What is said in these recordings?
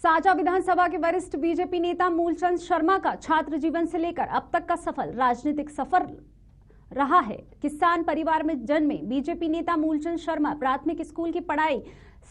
साजा विधानसभा के वरिष्ठ बीजेपी नेता मूलचंद शर्मा का छात्र जीवन से लेकर अब तक का सफल राजनीतिक सफर रहा है। किसान परिवार में जन्मे बीजेपी नेता मूलचंद शर्मा प्राथमिक स्कूल की पढ़ाई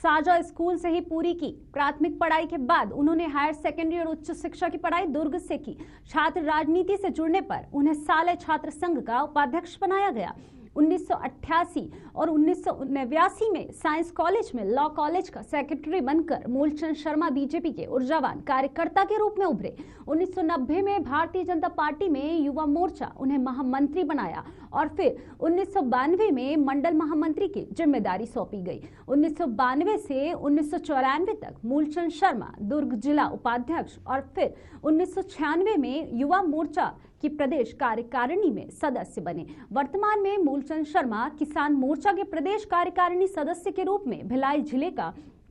साजा स्कूल से ही पूरी की। प्राथमिक पढ़ाई के बाद उन्होंने हायर सेकेंडरी और उच्च शिक्षा की पढ़ाई दुर्ग से की। छात्र राजनीति से जुड़ने पर उन्हें साले छात्र संघ का उपाध्यक्ष बनाया गया। 1988 और 1989 में साइंस कॉलेज में लॉ कॉलेज का सेक्रेटरी बनकर मूलचंद शर्मा बीजेपी के ऊर्जावान कार्यकर्ता के रूप में उभरे। 1990 में भारतीय जनता पार्टी में युवा मोर्चा उन्हें महामंत्री बनाया और फिर 1992 में मंडल महामंत्री की जिम्मेदारी सौंपी गई। 1992 से 1994 तक मूलचंद शर्मा दुर्ग जिला उपाध्यक्ष और फिर 1996 में युवा मोर्चा की प्रदेश कार्यकारिणी में सदस्य बने। वर्तमान में मूलचंद शर्मा किसान मोर्चा के प्रदेश कार्यकारिणी सदस्य के रूप में भिलाई जिले का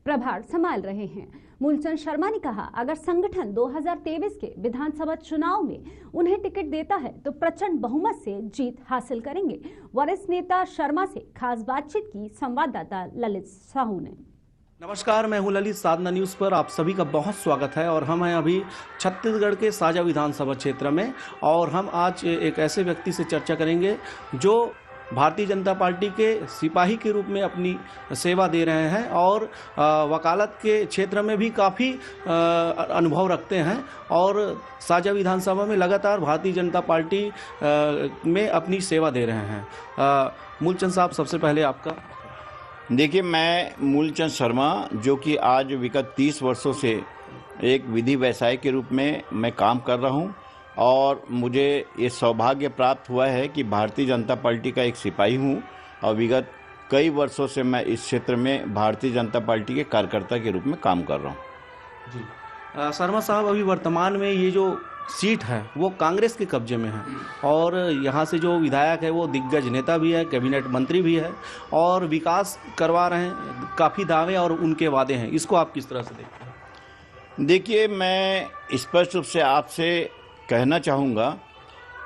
प्रभार संभाल रहे हैं। मूलचंद शर्मा ने कहा, अगर संगठन 2023 के विधानसभा चुनाव में उन्हें टिकट देता है तो प्रचंड बहुमत से जीत हासिल करेंगे। वरिष्ठ नेता शर्मा से खास बातचीत की संवाददाता ललित साहू ने। नमस्कार, मैं हूं ललित। साधना न्यूज़ पर आप सभी का बहुत स्वागत है और हम हैं अभी छत्तीसगढ़ के साजा विधानसभा क्षेत्र में और हम आज एक ऐसे व्यक्ति से चर्चा करेंगे जो भारतीय जनता पार्टी के सिपाही के रूप में अपनी सेवा दे रहे हैं और वकालत के क्षेत्र में भी काफ़ी अनुभव रखते हैं और साजा विधानसभा में लगातार भारतीय जनता पार्टी में अपनी सेवा दे रहे हैं। मूलचंद साहब, सबसे पहले आपका। देखिए, मैं मूलचंद शर्मा जो कि आज विगत 30 वर्षों से एक विधि व्यवसाय के रूप में मैं काम कर रहा हूं और मुझे ये सौभाग्य प्राप्त हुआ है कि भारतीय जनता पार्टी का एक सिपाही हूं और विगत कई वर्षों से मैं इस क्षेत्र में भारतीय जनता पार्टी के कार्यकर्ता के रूप में काम कर रहा हूं। जी शर्मा साहब, अभी वर्तमान में ये जो सीट है वो कांग्रेस के कब्जे में है और यहाँ से जो विधायक है वो दिग्गज नेता भी है, कैबिनेट मंत्री भी है और विकास करवा रहे हैं। काफ़ी दावे और उनके वादे हैं, इसको आप किस तरह से देखते हैं? देखिए, मैं स्पष्ट रूप से आपसे कहना चाहूँगा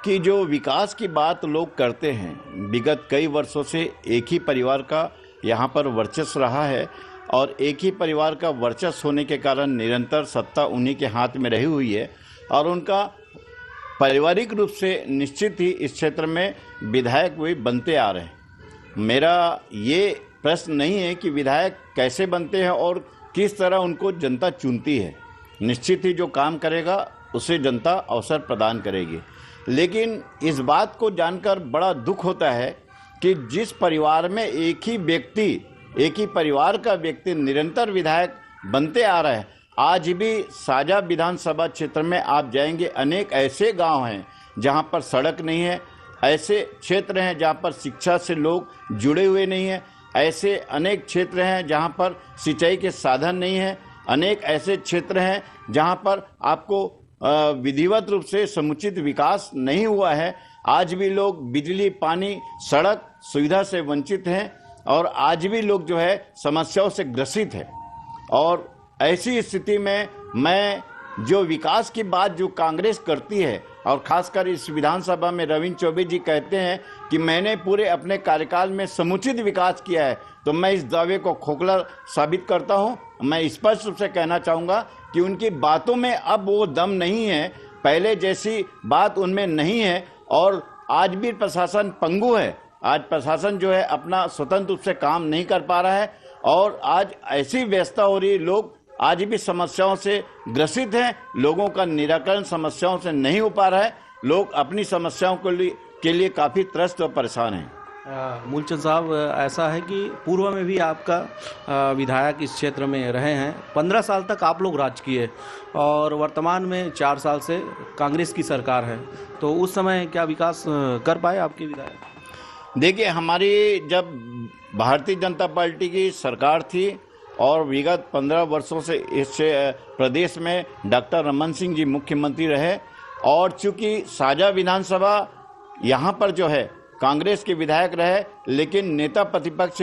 कि जो विकास की बात लोग करते हैं, विगत कई वर्षों से एक ही परिवार का यहाँ पर वर्चस्व रहा है और एक ही परिवार का वर्चस्व होने के कारण निरंतर सत्ता उन्हीं के हाथ में रही हुई है और उनका पारिवारिक रूप से निश्चित ही इस क्षेत्र में विधायक वे बनते आ रहे हैं। मेरा ये प्रश्न नहीं है कि विधायक कैसे बनते हैं और किस तरह उनको जनता चुनती है। निश्चित ही जो काम करेगा उसे जनता अवसर प्रदान करेगी, लेकिन इस बात को जानकर बड़ा दुख होता है कि जिस परिवार में एक ही परिवार का व्यक्ति निरंतर विधायक बनते आ रहा है, आज भी साजा विधानसभा क्षेत्र में आप जाएंगे, अनेक ऐसे गांव हैं जहां पर सड़क नहीं है, ऐसे क्षेत्र हैं जहां पर शिक्षा से लोग जुड़े हुए नहीं हैं, ऐसे अनेक क्षेत्र हैं जहां पर सिंचाई के साधन नहीं है, अनेक ऐसे क्षेत्र हैं जहां पर आपको विधिवत रूप से समुचित विकास नहीं हुआ है। आज भी लोग बिजली, पानी, सड़क सुविधा से वंचित हैं और आज भी लोग जो है समस्याओं से ग्रसित है। और ऐसी स्थिति में मैं जो विकास की बात जो कांग्रेस करती है और खासकर इस विधानसभा में रविंद्र चौबे जी कहते हैं कि मैंने पूरे अपने कार्यकाल में समुचित विकास किया है, तो मैं इस दावे को खोखला साबित करता हूं। मैं स्पष्ट रूप से कहना चाहूँगा कि उनकी बातों में अब वो दम नहीं है, पहले जैसी बात उनमें नहीं है और आज भी प्रशासन पंगु है। आज प्रशासन जो है अपना स्वतंत्र रूप से काम नहीं कर पा रहा है और आज ऐसी व्यवस्था हो रही है, लोग आज भी समस्याओं से ग्रसित हैं, लोगों का निराकरण समस्याओं से नहीं हो पा रहा है, लोग अपनी समस्याओं के लिए काफ़ी त्रस्त और परेशान हैं। मूलचंद साहब, ऐसा है कि पूर्व में भी आपका विधायक इस क्षेत्र में रहे हैं, 15 साल तक आप लोग राज किए और वर्तमान में 4 साल से कांग्रेस की सरकार है, तो उस समय क्या विकास कर पाए आपके विधायक? देखिए, हमारी जब भारतीय जनता पार्टी की सरकार थी और विगत 15 वर्षों से इस प्रदेश में डॉक्टर रमन सिंह जी मुख्यमंत्री रहे और चूंकि साजा विधानसभा यहाँ पर जो है कांग्रेस के विधायक रहे, लेकिन नेता प्रतिपक्ष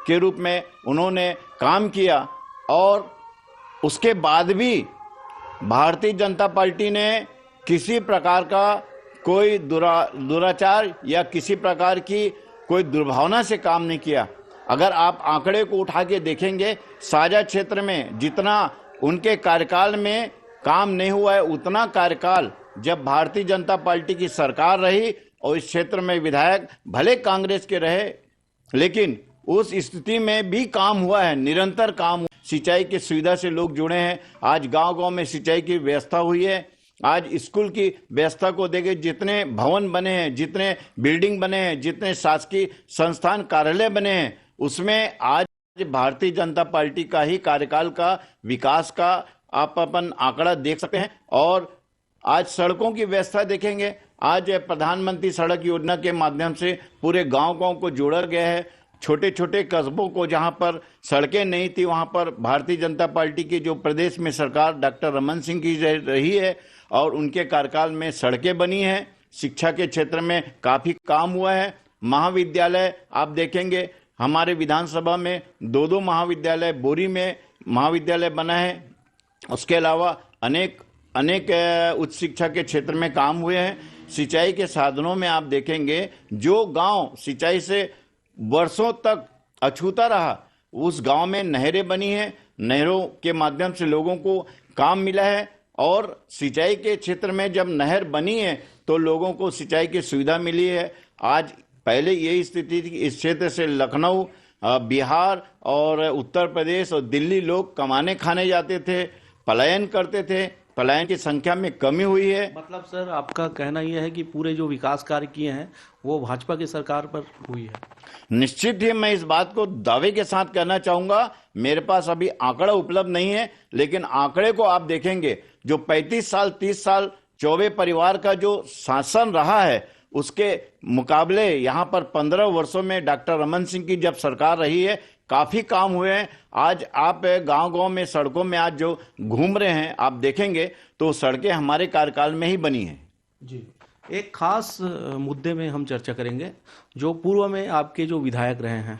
के रूप में उन्होंने काम किया और उसके बाद भी भारतीय जनता पार्टी ने किसी प्रकार का कोई दुराचार या किसी प्रकार की कोई दुर्भावना से काम नहीं किया। अगर आप आंकड़े को उठा के देखेंगे, साजा क्षेत्र में जितना उनके कार्यकाल में काम नहीं हुआ है, उतना कार्यकाल जब भारतीय जनता पार्टी की सरकार रही और इस क्षेत्र में विधायक भले कांग्रेस के रहे, लेकिन उस स्थिति में भी काम हुआ है, निरंतर काम। सिंचाई की सुविधा से लोग जुड़े हैं। आज गांव-गांव में सिंचाई की व्यवस्था हुई है। आज स्कूल की व्यवस्था को देखें, जितने भवन बने हैं, जितने बिल्डिंग बने हैं, जितने शासकीय संस्थान कार्यालय बने हैं, उसमें आज भारतीय जनता पार्टी का ही कार्यकाल का विकास का आप अपन आंकड़ा देख सकते हैं। और आज सड़कों की व्यवस्था देखेंगे, आज प्रधानमंत्री सड़क योजना के माध्यम से पूरे गांव-गांव को जोड़ा गया है। छोटे छोटे कस्बों को जहां पर सड़कें नहीं थी, वहां पर भारतीय जनता पार्टी की जो प्रदेश में सरकार डॉक्टर रमन सिंह की रही है और उनके कार्यकाल में सड़कें बनी हैं। शिक्षा के क्षेत्र में काफी काम हुआ है। महाविद्यालय आप देखेंगे, हमारे विधानसभा में 2 महाविद्यालय, बोरी में महाविद्यालय बना है। उसके अलावा अनेक उच्च शिक्षा के क्षेत्र में काम हुए हैं। सिंचाई के साधनों में आप देखेंगे, जो गांव सिंचाई से वर्षों तक अछूता रहा, उस गांव में नहरें बनी हैं। नहरों के माध्यम से लोगों को काम मिला है और सिंचाई के क्षेत्र में जब नहर बनी है तो लोगों को सिंचाई की सुविधा मिली है। आज पहले यही स्थिति थी, इस क्षेत्र से लखनऊ, बिहार और उत्तर प्रदेश और दिल्ली लोग कमाने खाने जाते थे, पलायन करते थे। पलायन की संख्या में कमी हुई है। मतलब सर, आपका कहना यह है कि पूरे जो विकास कार्य किए हैं वो भाजपा की सरकार पर हुई है? निश्चित ही मैं इस बात को दावे के साथ कहना चाहूंगा। मेरे पास अभी आंकड़ा उपलब्ध नहीं है, लेकिन आंकड़े को आप देखेंगे, जो 35 साल 30 साल चौबे परिवार का जो शासन रहा है, उसके मुकाबले यहाँ पर 15 वर्षों में डॉक्टर रमन सिंह की जब सरकार रही है, काफी काम हुए हैं। आज आप गांव-गांव में सड़कों में आज जो घूम रहे हैं, आप देखेंगे तो सड़कें हमारे कार्यकाल में ही बनी हैं। जी, एक खास मुद्दे में हम चर्चा करेंगे। जो पूर्व में आपके जो विधायक रहे हैं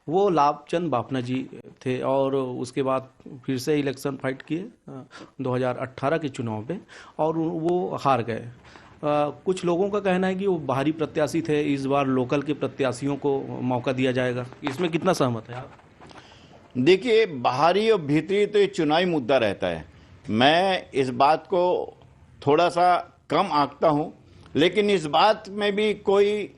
वो लाभचंद बाफना जी थे और उसके बाद फिर से इलेक्शन फाइट किए 2018 के चुनाव पे और वो हार गए। कुछ लोगों का कहना है कि वो बाहरी प्रत्याशी थे, इस बार लोकल के प्रत्याशियों को मौका दिया जाएगा। इसमें कितना सहमत है आप? देखिए, बाहरी और भीतरी तो ये चुनावी मुद्दा रहता है। मैं इस बात को थोड़ा सा कम आंकता हूँ, लेकिन इस बात में भी कोई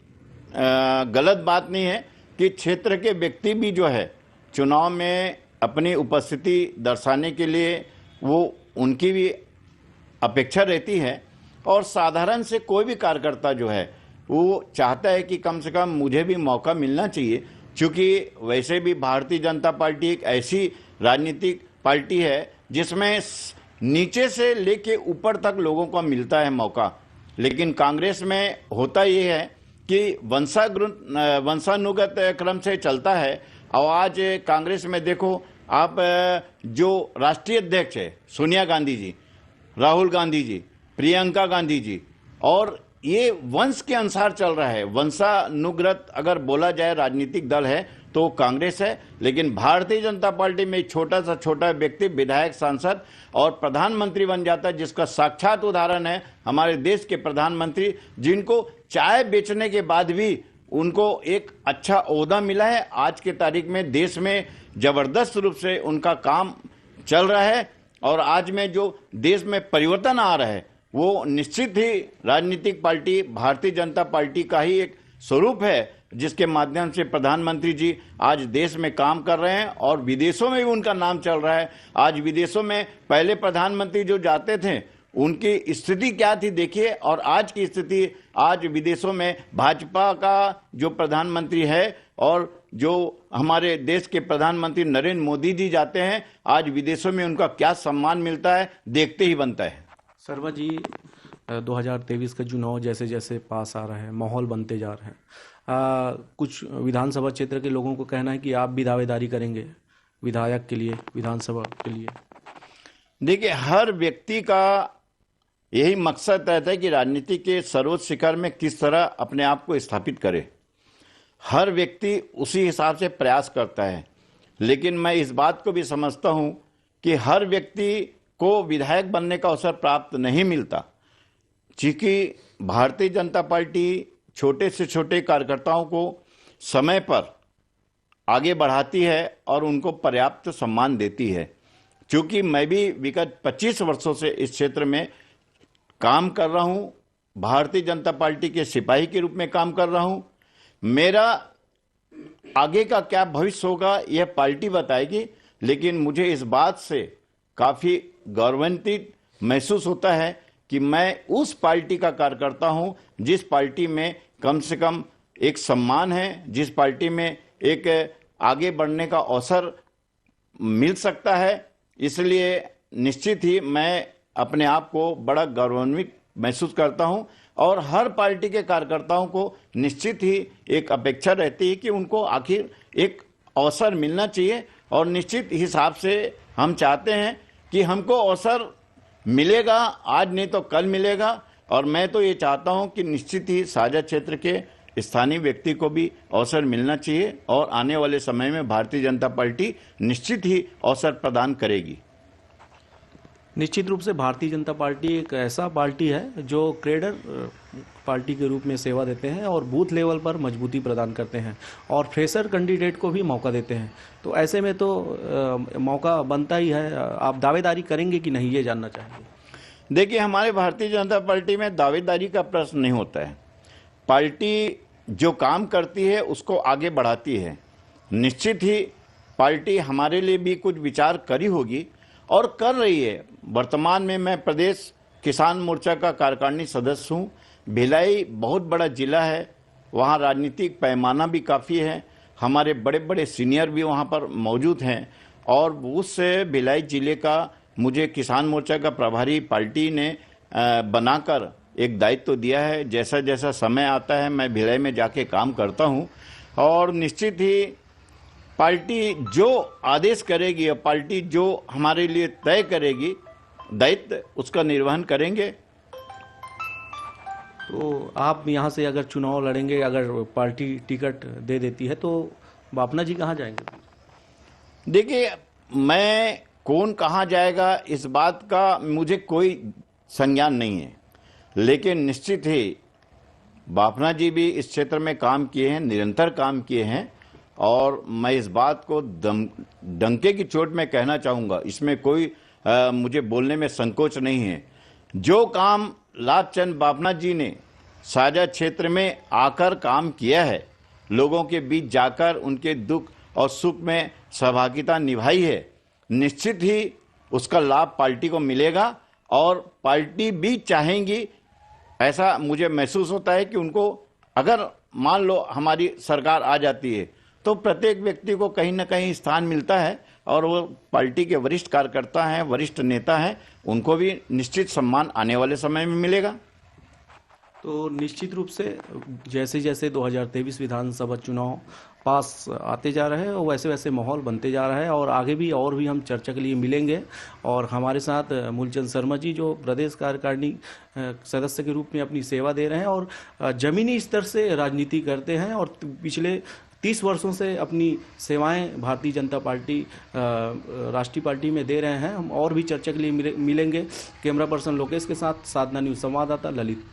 गलत बात नहीं है कि क्षेत्र के व्यक्ति भी जो है चुनाव में अपनी उपस्थिति दर्शाने के लिए वो उनकी भी अपेक्षा रहती है। और साधारण से कोई भी कार्यकर्ता जो है वो चाहता है कि कम से कम मुझे भी मौका मिलना चाहिए, क्योंकि वैसे भी भारतीय जनता पार्टी एक ऐसी राजनीतिक पार्टी है जिसमें नीचे से लेके ऊपर तक लोगों को मिलता है मौका। लेकिन कांग्रेस में होता ये है कि वंशानुगत क्रम से चलता है। और आज कांग्रेस में देखो आप, जो राष्ट्रीय अध्यक्ष है सोनिया गांधी जी, राहुल गांधी जी, प्रियंका गांधी जी, और ये वंश के अनुसार चल रहा है। वंशानुगत अगर बोला जाए राजनीतिक दल है तो कांग्रेस है, लेकिन भारतीय जनता पार्टी में छोटा सा छोटा व्यक्ति विधायक, सांसद और प्रधानमंत्री बन जाता है, जिसका साक्षात उदाहरण है हमारे देश के प्रधानमंत्री, जिनको चाय बेचने के बाद भी उनको एक अच्छा ओहदा मिला है। आज के तारीख में देश में जबरदस्त रूप से उनका काम चल रहा है और आज में जो देश में परिवर्तन आ रहा है वो निश्चित ही राजनीतिक पार्टी भारतीय जनता पार्टी का ही एक स्वरूप है, जिसके माध्यम से प्रधानमंत्री जी आज देश में काम कर रहे हैं और विदेशों में भी उनका नाम चल रहा है। आज विदेशों में पहले प्रधानमंत्री जो जाते थे उनकी स्थिति क्या थी देखिए, और आज की स्थिति, आज विदेशों में भाजपा का जो प्रधानमंत्री है और जो हमारे देश के प्रधानमंत्री नरेंद्र मोदी जी जाते हैं, आज विदेशों में उनका क्या सम्मान मिलता है देखते ही बनता है। शर्मा जी, 2023 का चुनाव जैसे जैसे पास आ रहा है, माहौल बनते जा रहे हैं, कुछ विधानसभा क्षेत्र के लोगों को कहना है कि आप भी दावेदारी करेंगे विधायक के लिए, विधानसभा के लिए। देखिए, हर व्यक्ति का यही मकसद रहता है कि राजनीति के सर्वोच्च शिखर में किस तरह अपने आप को स्थापित करे। हर व्यक्ति उसी हिसाब से प्रयास करता है, लेकिन मैं इस बात को भी समझता हूं कि हर व्यक्ति को विधायक बनने का अवसर प्राप्त नहीं मिलता, क्योंकि भारतीय जनता पार्टी छोटे से छोटे कार्यकर्ताओं को समय पर आगे बढ़ाती है और उनको पर्याप्त सम्मान देती है। चूंकि मैं भी विगत 25 वर्षों से इस क्षेत्र में काम कर रहा हूं, भारतीय जनता पार्टी के सिपाही के रूप में काम कर रहा हूं। मेरा आगे का क्या भविष्य होगा यह पार्टी बताएगी, लेकिन मुझे इस बात से काफी गौरवान्वित महसूस होता है कि मैं उस पार्टी का कार्यकर्ता हूं जिस पार्टी में कम से कम एक सम्मान है, जिस पार्टी में एक आगे बढ़ने का अवसर मिल सकता है। इसलिए निश्चित ही मैं अपने आप को बड़ा गौरवान्वित महसूस करता हूं और हर पार्टी के कार्यकर्ताओं को निश्चित ही एक अपेक्षा रहती है कि उनको आखिर एक अवसर मिलना चाहिए, और निश्चित हिसाब से हम चाहते हैं कि हमको अवसर मिलेगा, आज नहीं तो कल मिलेगा। और मैं तो ये चाहता हूं कि निश्चित ही साझा क्षेत्र के स्थानीय व्यक्ति को भी अवसर मिलना चाहिए, और आने वाले समय में भारतीय जनता पार्टी निश्चित ही अवसर प्रदान करेगी। निश्चित रूप से भारतीय जनता पार्टी एक ऐसा पार्टी है जो कैडर पार्टी के रूप में सेवा देते हैं और बूथ लेवल पर मजबूती प्रदान करते हैं और फ्रेशर कैंडिडेट को भी मौका देते हैं। तो ऐसे में तो मौका बनता ही है। आप दावेदारी करेंगे कि नहीं, ये जानना चाहेंगे। देखिए, हमारे भारतीय जनता पार्टी में दावेदारी का प्रश्न नहीं होता है। पार्टी जो काम करती है उसको आगे बढ़ाती है। निश्चित ही पार्टी हमारे लिए भी कुछ विचार करी होगी और कर रही है। वर्तमान में मैं प्रदेश किसान मोर्चा का कार्यकारिणी सदस्य हूँ। भिलाई बहुत बड़ा जिला है, वहाँ राजनीतिक पैमाना भी काफ़ी है, हमारे बड़े बड़े सीनियर भी वहाँ पर मौजूद हैं, और उस भिलाई जिले का मुझे किसान मोर्चा का प्रभारी पार्टी ने बनाकर एक दायित्व दिया है। जैसा जैसा समय आता है मैं भिलाई में जाके काम करता हूँ, और निश्चित ही पार्टी जो आदेश करेगी और पार्टी जो हमारे लिए तय करेगी दायित्व, उसका निर्वहन करेंगे। तो आप यहाँ से अगर चुनाव लड़ेंगे, अगर पार्टी टिकट दे देती है, तो बापना जी कहाँ जाएंगे? देखिए, मैं कौन कहाँ जाएगा इस बात का मुझे कोई संज्ञान नहीं है, लेकिन निश्चित ही बापना जी भी इस क्षेत्र में काम किए हैं, निरंतर काम किए हैं, और मैं इस बात को डंके की चोट में कहना चाहूँगा, इसमें कोई मुझे बोलने में संकोच नहीं है। जो काम लाभचंद बापना जी ने साझा क्षेत्र में आकर काम किया है, लोगों के बीच जाकर उनके दुख और सुख में सहभागिता निभाई है, निश्चित ही उसका लाभ पार्टी को मिलेगा, और पार्टी भी चाहेंगी। ऐसा मुझे महसूस होता है कि उनको अगर मान लो हमारी सरकार आ जाती है तो प्रत्येक व्यक्ति को कहीं ना कहीं स्थान मिलता है, और वो पार्टी के वरिष्ठ कार्यकर्ता हैं, वरिष्ठ नेता हैं, उनको भी निश्चित सम्मान आने वाले समय में मिलेगा। तो निश्चित रूप से जैसे जैसे 2023 विधानसभा चुनाव पास आते जा रहे हैं और वैसे वैसे माहौल बनते जा रहा है, और आगे भी हम चर्चा के लिए मिलेंगे। और हमारे साथ मूलचंद शर्मा जी, जो प्रदेश कार्यकारिणी सदस्य के रूप में अपनी सेवा दे रहे हैं और जमीनी स्तर से राजनीति करते हैं, और पिछले 30 वर्षों से अपनी सेवाएं भारतीय जनता पार्टी राष्ट्रीय पार्टी में दे रहे हैं। हम और भी चर्चा के लिए मिलेंगे। कैमरा पर्सन लोकेश के साथ साधना न्यूज़ संवाददाता ललित।